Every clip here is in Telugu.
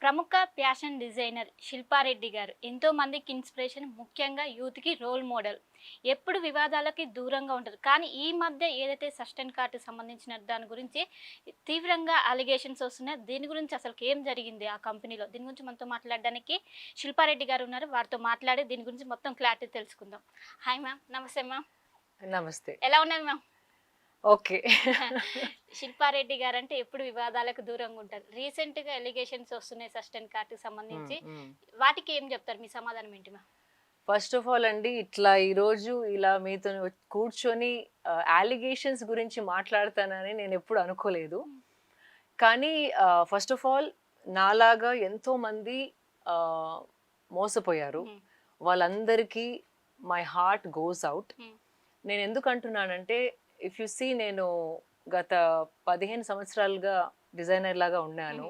ప్రముఖ ఫ్యాషన్ డిజైనర్ శిల్పారెడ్డి గారు ఎంతో మందికి ఇన్స్పిరేషన్, ముఖ్యంగా యూత్కి రోల్ మోడల్. ఎప్పుడు వివాదాలకి దూరంగా ఉంటారు. కానీ ఈ మధ్య ఏదైతే సస్టైన్ కార్డ్‌కి సంబంధించిన దాని గురించి తీవ్రంగా అలిగేషన్స్ వస్తున్నాయి. దీని గురించి అసలుకి ఏం జరిగింది ఆ కంపెనీలో? దీని గురించి మనతో మాట్లాడడానికి శిల్పారెడ్డి గారు ఉన్నారు. వారితో మాట్లాడి దీని గురించి మొత్తం క్లారిటీ తెలుసుకుందాం. Hi ma'am. నమస్తే మ్యామ్. నమస్తే. ఎలా ఉన్నారు మ్యామ్? ఓకే. శిల్పారెడ్డి గారంటే ఎప్పుడు వివాదాలకు దూరంగా ఉంటారు. రీసెంట్‌గా అలిగేషన్స్ వస్తున్నాయి సస్టెయిన్ కార్డ్‌కి హ్మ్. సంబంధించి. హ్మ్. వాటికి ఏం చెప్తారు? మీ సమాధానం ఏంటి మ్యామ్? ఫస్ట్ ఆఫ్ ఆల్ అండి, ఇట్లా ఈరోజు ఇలా మీతోని కూర్చొని అలిగేషన్స్ గురించి మాట్లాడతానని నేనెప్పుడు అనుకోలేదు. హ్మ్. కానీ ఫస్ట్ ఆఫ్ ఆల్ నాలాగా ఎంతోమంది ఆహ్, మోసపోయారు. హ్మ్. వాళ్ళందరికీ మై హార్ట్ గోస్ ఔట్. హ్మ్. నేనెందుకు అంటున్నానంటే, ఇఫ్ యూ సీ, నేను గత 15 సంవత్సరాలుగా డిజైనర్ లాగా ఉన్నాను.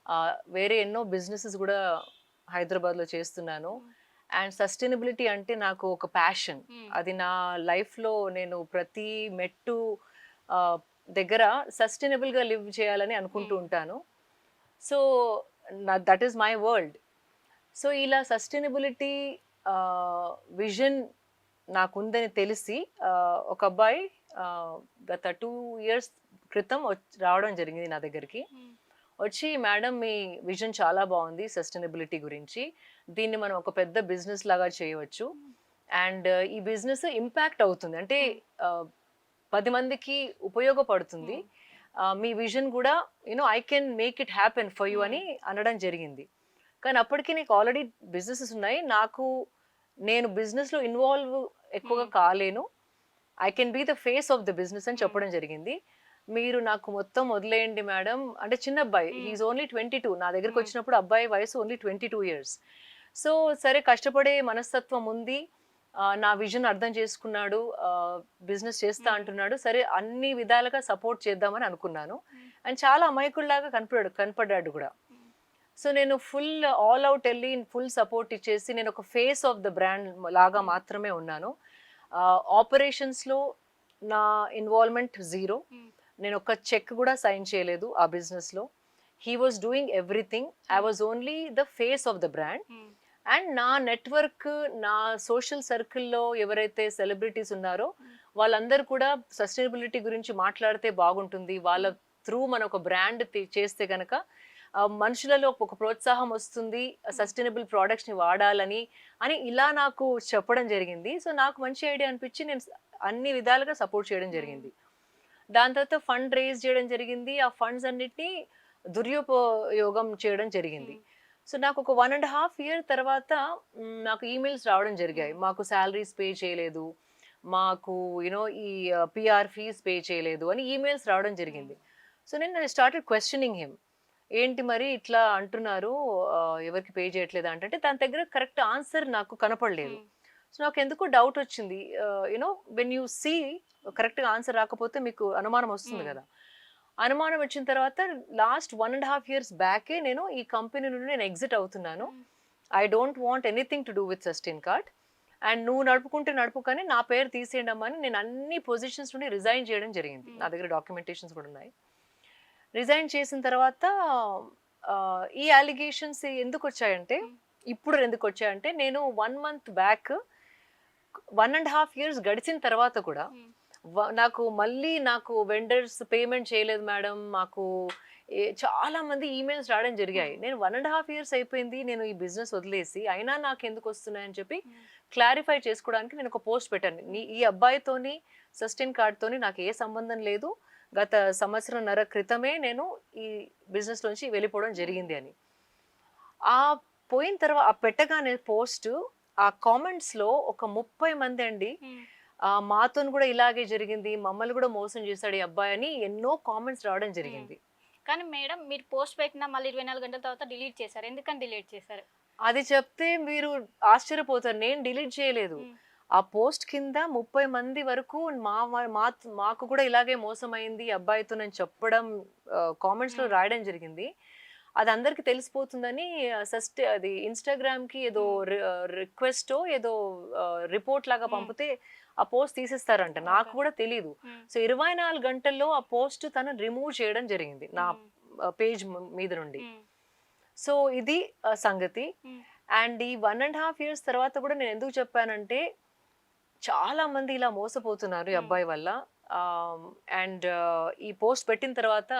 హుహు. వేరే ఎన్నో బిజినెసెస్ గూడా హైదరాబాద్‌లో చేస్తున్నాను. హ్మ్. అండ్ సస్టైనబిలిటీ అంటే నాకు ఒక ప్యాషన్. హ్మ్. అది నా లైఫ్‌లో నేను ప్రతి మెట్టు ఆహ్, దగ్గర సస్టైనబుల్‌గా లివ్ చేయాలని అనుకుంటూ హ్మ్. ఉంటాను. So, that is my world. So, ఇలా సస్టైనబిలిటీ ఆహ్, విజన్ నాకుందని తెలిసి ఒక అబ్బాయి ఆహ్, గత 2 ఇయర్స్ క్రితం రావడం జరిగింది నా దగ్గరికి. హ్మ్. వచ్చి, "మేడం, మీ విజన్ చాలా బావుంది సస్టైనబిలిటీ గురించి. దీన్ని మనం ఒక పెద్ద బిజినెస్ లాగా చేయవచ్చు. హ్మ్. అండ్ ఈ బిజినెస్ ఇంపాక్ట్ అవుతుంది. అంటే హ్మ్. ఆహ్, 10 మందికి ఉపయోగపడుతుంది. హ్మ్. మీ విజన్ గూడా I can make it happen for you" హ్మ్. అని అనడం జరిగింది. కానీ అప్పటికి నీకు ఆల్రెడీ బిజినెసెస్ ఉన్నాయి. నేను బిజినెస్‌లో ఇన్వాల్వ్ ఎక్కువగా హ్మ్. కాలేను. I can be the face of the business అని హ్మ్. చెప్పడం జరిగింది. "మీరు నాకు మొత్తం వదిలేయండి మేడం." అంటే చిన్న అబ్బాయి. హి హ్మ్. Is only 22. నా హ్మ్. దగ్గరకొచ్చినప్పుడు అబ్బాయి వయసు ఓన్లీ 22 ఇయర్స్. సో, సరే, కష్టపడే మనస్తత్వం ఉంది. నా విజన్ అర్థం చేసుకున్నాడు. బిజినెస్ చేస్తా హ్మ్. అంటున్నాడు. సరే, అన్ని విధాలుగా సపోర్ట్ చేద్దామని అనుకున్నాను. హ్మ్. అండ్ చాలా అమాయకుడిలాగా కనపడ్డాడు గూడా. హ్మ్. సో, నేను ఆల్ ఔట్ ఎళ్లి ఫుల్ సపోర్ట్ ఇచ్చేసి, నేనొక ఫేస్ ఆఫ్ ద బ్రాండ్ లాగా హ్మ్. మాత్రమే ఉన్నాను. ఆపరేషన్స్‌లో నా ఇన్వాల్వ్‌మెంట్ జీరో. హ్మ్. నేనొక చెక్ గూడా సైన్ చేయలేదు ఆ బిజినెస్‌లో. He was doing everything. I hmm. Was only the face of the brand. Hmm. And నా నెట్‌వర్క్, నా సోషల్ సర్కిల్‌లో ఎవరైతే సెలబ్రిటీస్ ఉన్నారో, హ్మ్. వాళ్ళందరూ కూడా సస్టైనబిలిటీ గురించి మాట్లాడితే బాగుంటుంది. వాళ్ళ హ్మ్. త్రూ మనం ఒక బ్రాండ్ చేస్తే గనక మనుషులలో ఒక ప్రోత్సాహం వస్తుంది. హ్మ్. సస్టైనబుల్ ప్రొడక్ట్స్‌ని వాడాలని ఇలా నాకు చెప్పడం జరిగింది. సో, నాకు మంచి ఐడియా అనిపించి నేను అన్ని విధాలుగా సపోర్ట్ చేయడం హ్మ్. జరిగింది. దాని తర్వాత ఫండ్ రైజ్ చేయడం జరిగింది. ఆ ఫండ్స్ అన్నిటిని దుర్యోపయోగం చేయడం జరిగింది. హ్మ్. సో, నాకొక 1 ½ ఇయర్ తర్వాత నాకు ఈమెయిల్స్ రావడం జరిగాయి. హ్మ్. మాకు సాలరీస్ పే చేయలేదు. మాకు ఈ పీఆర్ ఫీస్ పే చేయలేదు అని ఈమెయిల్స్ రావడం హ్మ్. జరిగింది. సో, నేను స్టార్టెడ్ క్వెషనింగ్ హిమ్. ఏంటి మరి ఇట్లా అంటున్నారు, ఎవరికీ పే చేయట్లేదా అంటే, తన దగ్గర కరెక్ట్ ఆన్సర్ నాకు కనపడలేదు. హ్మ్. సో, నాకెందుకో డౌటొచ్చింది. వెన్ యూ సీ కరెక్ట్‌గా ఆన్సర్ రాకపోతే మీకు అనుమానం వస్తుంది హ్మ్. గదా! అనుమానం వచ్చిన తర్వాత లాస్ట్ 1 ½ ఇయర్స్ బ్యాకే నేను ఈ కంపెనీ నుండి ఎగ్జిట్ అవుతున్నాను. హ్మ్. I don't want anything to do with sustain card. And నువ్వు నడుపుకుంటే నడుపు, కానీ నా పేరు తీసేయండమ్మా అని నేను అన్ని పొజిషన్స్ నుండి రిజైన్ చేయడం జరిగింది. హ్మ్. నా దగ్గర డాక్యుమెంటేషన్స్ కూడా ఉన్నాయి. రిజైన్ చేసిన తర్వాత ఈ అలిగేషన్స్ ఎందుకొచ్చాయంటే, హ్మ్. ఇప్పుడు ఎందుకొచ్చాయంటే, నేను 1 మంత్ బ్యాక్ 1 ½ ఇయర్స్ గడిచిన తర్వాత కూడా హ్మ్. నాకు వెండర్స్ పేమెంట్ చేయలేదు మేడం. మాకు చాలా మంది ఈమెయిల్స్ రావడం జరిగాయి. హ్మ్. నేను 1 ½ ఇయర్స్ అయిపోయింది. నేను ఈ బిజినెస్ వదిలేసి, అయినా నాకెందుకొస్తున్నాయని చెప్పి హ్మ్. క్లారిఫై చేసుకోవడానికి నేను ఒక పోస్ట్ పెట్టాను. హ్మ్. ఈ అబ్బాయితోని, సస్టైన్ కార్డ్‌తోని నాకు ఏ సంబంధం లేదు. గత సంవత్సరంన్నర క్రితమే నేను ఈ బిజినెస్‌లోంచి వెళ్ళిపోవడం హ్మ్. జరిగింది అని. ఆ పెట్టగానే పోస్టు, ఆ కామెంట్స్‌లో ఒక 30 మందండి, హ్మ్. మాతోని గూడా ఇలాగే జరిగింది. మమ్మల్ని గూడా మోసం చేశాడు ఈ అబ్బాయి అని ఎన్నో కామెంట్స్ రావడం హ్మ్. జరిగింది. కానీ మేడం మీరు పోస్ట్ పెట్టిన మళ్ళీ 24 గంటల తర్వాత డిలీట్ చేశారు. ఎందుకని డిలీట్ చేశారు? అది చెప్తే మీరు ఆశ్చర్యపోతారు. నేను డిలీట్ చేయలేదు. హ్మ్. ఆ పోస్ట్ కింద 30 మంది వరకు మా వ మాత్ మాకు కూడా ఇలాగే మోసమైంది ఈ అబ్బాయితోనని చెప్పడం, కామెంట్స్‌లో హ్మ్. రాయడం జరిగింది. అది అందరికి తెలిసిపోతుందని అది ఇన్‌స్టాగ్రామ్‌కి ఏదో హ్మ్. రిక్వెస్టో ఏదో రిపోర్ట్ లాగా హ్మ్. పంపితే ఆ పోస్ట్ తీసేస్తారంట. నాకు ఓకే. కూడా తెలీదు. హ్మ్. సో, 24 గంటల్లో ఆ పోస్ట్ తను రిమూవ్ చేయడం జరిగింది. నా హ్మ్. పేజ్ మీద నుండి. హ్మ్. సో ఇది సంగతి. అండ్ ఈ 1.5 years తర్వాత కూడా నేను ఎందుకు చెప్పానంటే చాలా మంది ఇలా మోసపోతున్నారు ఈ అబ్బాయి వల్ల. అండ్ ఈ పోస్ట్ పెట్టిన తర్వాత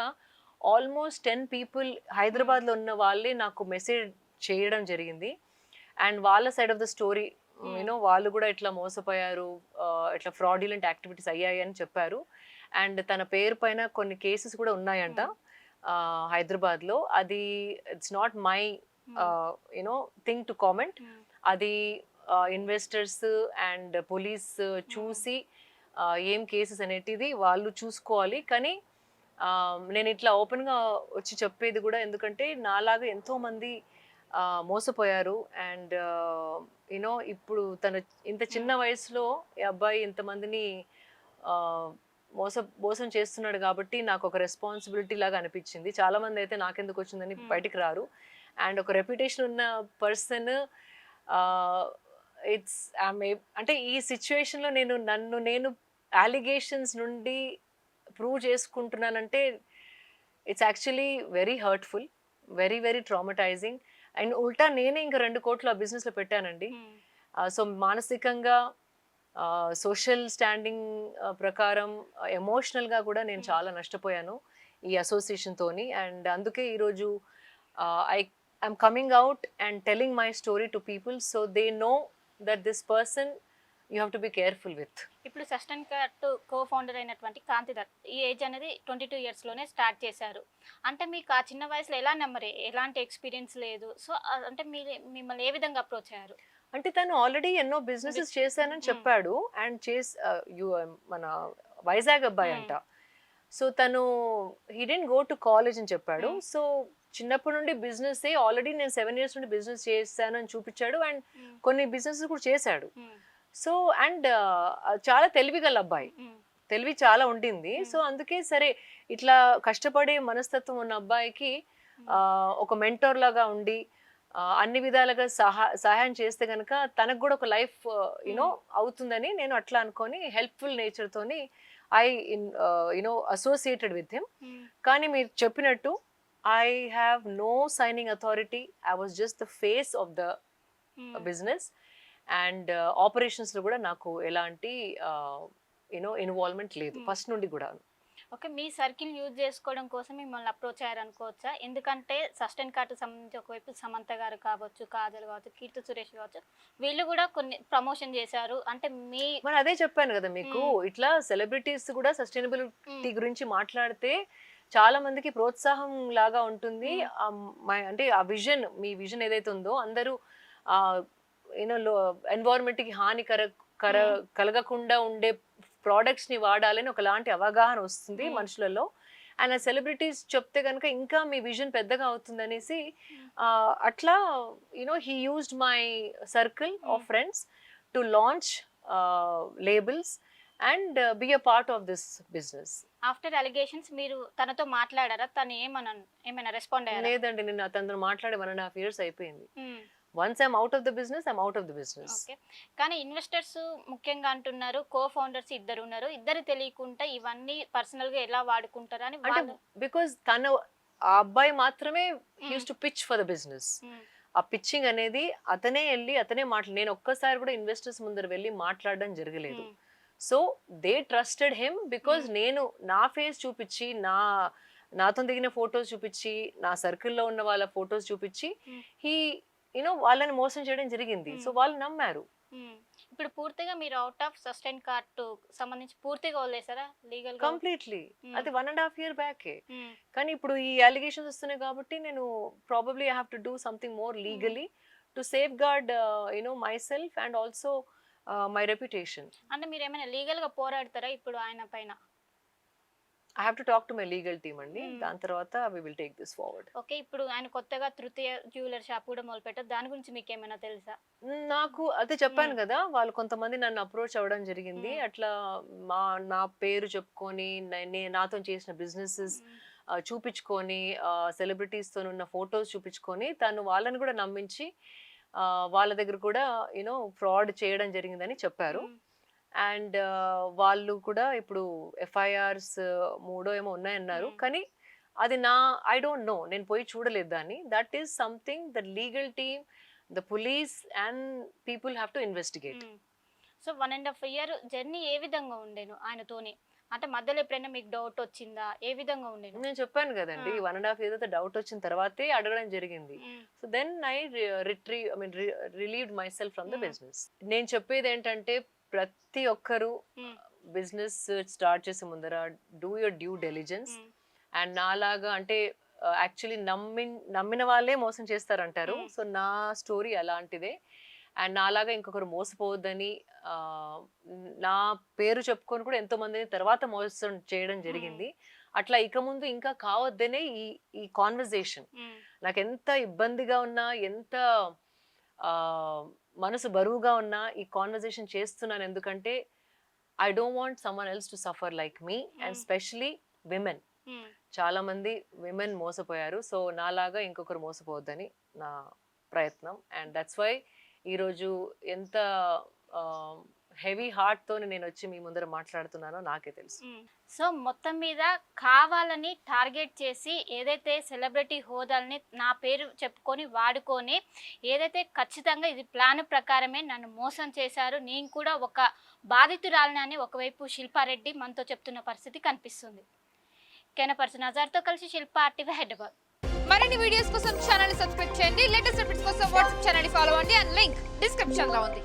ఆల్మోస్ట్ 10 people హైదరాబాద్లో ఉన్న వాళ్ళే నాకు మెసేజ్ చేయడం జరిగింది. అండ్ వాళ్ళ side of the story you know వాళ్ళు కూడా ఇట్లా మోసపోయారు, ఇట్లా ఫ్రాడ్యులెంట్ యాక్టివిటీస్ అయ్యాయి అని చెప్పారు. అండ్ తన పేరు పైన కొన్ని కేసెస్ కూడా ఉన్నాయంట హైదరాబాద్లో. అది it's not my you know thing to comment. అది ఇన్వెస్టర్స్ అండ్ పోలీస్ చూసి ఏం కేసెస్ అనేటిది వాళ్ళు చూసుకోవాలి. కానీ నేను ఇట్లా ఓపెన్గా వచ్చి చెప్పేది కూడా ఎందుకంటే నాలాగా ఎంతోమంది మోసపోయారు. అండ్ యూనో ఇప్పుడు తన ఇంత చిన్న వయసులో ఈ అబ్బాయి ఇంతమందిని మోసం చేస్తున్నాడు కాబట్టి నాకు ఒక రెస్పాన్సిబిలిటీ లాగా అనిపించింది. చాలా మంది అయితే నాకెందుకు వచ్చిందని బయటికి రారు. అండ్ ఒక రెప్యుటేషన్ ఉన్న పర్సన్ ఇట్స్ అంటే ఈ సిచ్యువేషన్లో నేను అలిగేషన్స్ నుండి ప్రూవ్ చేసుకుంటున్నానంటే it's actually very hurtful, very very traumatising. And ఉల్టా నేనే ఇంకా 2 కోట్లు ఆ బిజినెస్లో పెట్టానండి. సో మానసికంగా సోషల్ స్టాండింగ్ ప్రకారం ఎమోషనల్గా కూడా నేను చాలా నష్టపోయాను ఈ అసోసియేషన్తోని. అండ్ అందుకే ఈరోజు I'm coming out and telling my story to people so they know that this person you have to be careful with. ఇప్పుడు సస్టైన్ కార్ట్ కో ఫౌండర్ అయినటువంటి కాంతి దత్ ఈ ఏజ్ అనేది 22 yearsలోనే స్టార్ట్ చేశారు. అంటే మీకు ఆ చిన్న వయసులో ఎలా నమ్మరు, ఎలాంటి ఎక్స్పీరియన్స్ లేదు. సో అంటే మిమ్మల్ని ఏ విధంగా అప్రోచ్ అయ్యారు? అంటే తను ఆల్రెడీ ఎన్నో బిజినెసెస్ చేశానని చెప్పాడు. అండ్ మన వైజాగ్ అబ్బాయి అంట. సో తను he didn't go to college అని చెప్పాడు. సో చిన్నప్పటి నుండి బిజినెస్ ఆల్రెడీ నేను 7 years నుండి బిజినెస్ చేశాను అని చూపించాడు. అండ్ కొన్ని బిజినెస్ కూడా చేశాడు. సో అండ్ చాలా తెలివిగల అబ్బాయి, తెలివి చాలా ఉండింది. సో అందుకే సరే ఇట్లా కష్టపడే మనస్తత్వం ఉన్న అబ్బాయికి ఒక మెంటోర్ లాగా ఉండి అన్ని విధాలుగా సహాయం చేస్తే కనుక తనకు కూడా ఒక లైఫ్ యూనో అవుతుందని నేను అట్లా అనుకొని హెల్ప్ఫుల్ నేచర్తోని I you know associated with him. కానీ మీరు చెప్పినట్టు I have no signing authority. I was just the face of the business. And ఆపరేషన్స్లో కూడా నాకు ఎలాంటి యూనో ఇన్వాల్వ్మెంట్ లేదు ఫస్ట్ నుండి కూడా. ఓకే, మీ సర్కిల్ యూజ్ చేసుకోవడం కోసం మిమ్మల్ని అప్రోచ్ అయ్యారు అనుకోవచ్చా? ఎందుకంటే సస్టైన్ కార్ట్ సంబంధించి ఒకవైపు సమంత గారు కావచ్చు, కాజల్ కావచ్చు, కీర్తి సురేష్ కావచ్చు, వీళ్ళు కూడా కొన్ని ప్రమోషన్ చేశారు. అంటే మరి అదే చెప్పాను కదా మీకు, ఇట్లా సెలబ్రిటీస్ కూడా సస్టైనబిలిటీ గురించి మాట్లాడితే చాలా మందికి ప్రోత్సాహం లాగా ఉంటుంది. అంటే ఆ విజన్, మీ విజన్ ఏదైతే ఉందో అందరూ యూనో ఎన్వైరన్మెంట్కి హాని కలగకుండా ఉండే ప్రోడక్ట్స్ ని వాడాలని ఒకలాంటి అవగాహన వస్తుంది మనుషులలో. అండ్ ఆ సెలబ్రిటీస్ చెప్తే కనుక ఇంకా మీ విజన్ పెద్దగా అవుతుంది అనేసి అట్లా you know he used my circle of friends to launch labels and be a part of this business. After allegations మీరు తనతో మాట్లాడారా? తను ఏమైనా రెస్పాండ్ అయ్యారా? లేదండి, నేను తనతో మాట్లాడే 1.5 years అయిపోయింది. Once I'm out of the business, I'm out of the business. Okay, కానీ ఇన్వెస్టర్స్ ముఖ్యంగా అంటున్నారు కో ఫౌండర్స్ ఇద్దరు ఉన్నారు, ఇద్దరు తెలియకుండా ఇవన్నీ పర్సనల్ గా ఎలా వాడుకుంటారు అని. అంటే బికాజ్ ఆ అబ్బాయి మాత్రమే use to pitch for the business. ఆ పిచ్చింగ్ అనేది అతనే నేను ఒక్కసారి కూడా ఇన్వెస్టర్స్ ముందర వెళ్ళి మాట్లాడడం జరగలేదు. So they trusted him because నేను నా ఫేస్ చూపించి, నాతో దిగిన ఫొటోస్ చూపించి, నా సర్కిల్లో ఉన్న వాళ్ళ ఫొటోస్ చూపించి యూనో వాళ్ళని మోసం చేయడం జరిగింది. సో వాళ్ళు నమ్మారు. ఇప్పుడు పూర్తిగా మీరు అవుట్ ఆఫ్ సస్టైన్ కార్ట్ సంబంధించి పూర్తిగా వదిలేసారా లీగల్ గా? కంప్లీట్లీ. అది 1.5 year బ్యాక్. కానీ ఇప్పుడు ఈ అలిగేషన్స్ వస్తున్నాయి కాబట్టి నేను probably I have to do something more legally to safeguard you know myself and also my reputation. అంటే మీరు ఏమైనా లీగల్ గా పోరాడతారా ఇప్పుడు ఆయన పైన? I have to talk to my legal team అండి. దాని తర్వాత we will take this forward. Okay, ఇప్పుడు ఆయన కొత్తగా తృతీయ జ్యువెలర్ షాప్ కూడా మొదలుపెట్టారు. దాని గురించి మీకు ఏమైనా తెలుసా? నాకు అదే చెప్పాను కదా, వాళ్ళు కొంతమంది నన్ను అప్రోచ్ అవ్వడం జరిగింది. అట్లా నా పేరు చెప్పుకొని నాతో చేసిన బిజినెసెస్ చూపించుకొని సెలబ్రిటీస్తో ఉన్న ఫొటోస్ చూపించుకొని తను వాళ్ళని కూడా నమ్మించి వాళ్ళ దగ్గర కూడా యూనో ఫ్రాడ్ చేయడం జరిగిందని చెప్పారు. అండ్ వాళ్ళు కూడా ఇప్పుడు FIRs 3 ఏమో ఉన్నాయన్నారు. కానీ అది ఐ డోంట్ నో, నేను పోయి చూడలేదు దాన్ని. That is something the legal team, the police and people have to investigate. So 1.5 year journey ఏ విధంగా ఉండేను ఆయనతోని? అంటే మధ్యలో ఎప్పుడైనా మీకు డౌట్ వచ్చిందా? ఏ విధంగా ఉండేను? నేను చెప్పాను కదండి, 1.5 years డౌట్ వచ్చిన తర్వాతే అడగడం జరిగింది. So then I relieved myself from the business. నేను చెప్పేది ఏంటంటే ప్రతి ఒక్కరు బిజినెస్ స్టార్ట్ చేసే ముందర do your due diligence. And నాలాగా అంటే యాక్చువల్లీ నమ్మిన వాళ్ళే మోసం చేస్తారంటారు. సో నా స్టోరీ అలాంటిదే. అండ్ నాలాగా ఇంకొకరు మోసపోవద్దని నా పేరు చెప్పుకొని కూడా ఎంతో మందిని తర్వాత మోసం చేయడం జరిగింది. అట్లా ఇక ముందు ఇంకా కావద్దనే ఈ కాన్వర్జేషన్. నాకు ఎంత ఇబ్బందిగా ఉన్నా, ఎంత మనసు బరువుగా ఉన్నా ఈ కాన్వర్జేషన్ చేస్తున్నాను. ఎందుకంటే I don't want someone else to suffer like me, and specially women. చాలా మంది విమెన్ మోసపోయారు. సో నాలాగా ఇంకొకరు మోసపోవద్దని నా ప్రయత్నం. అండ్ దట్స్ వై ఈరోజు ఎంత హెవీ హార్ట్ తో నేను వచ్చి మీ ముందర మాట్లాడుతున్నానో నాకే తెలుసు. సో మొత్తం మీద కావాలని టార్గెట్ చేసి ఏదైతే సెలబ్రిటీ హోదాలని నా పేరు చెప్పుకొని వాడుకొని ఏదైతే ఖచ్చితంగా ఇది ప్లాన్ ప్రకారమే నన్ను మోసం చేశారు, నేను కూడా ఒక బాధితురాలని అని ఒకవైపు శిల్పారెడ్డి మనతో చెప్తున్న పరిస్థితి కనిపిస్తుంది. కెమెరా పర్సన్ అజార్తో కలిసి శిల్ప, RTV హైదరాబాద్. మరిన్ని వీడియోస్ కోసం ఛానల్ సబ్స్క్రైబ్ చేయండి. లేటెస్ట్ అప్డేట్స్ కోసం వాట్సాప్ ఛానల్ ఫాలో అవ్వండి. అండ్ లింక్ డిస్క్రిప్షన్ లో ఉంది.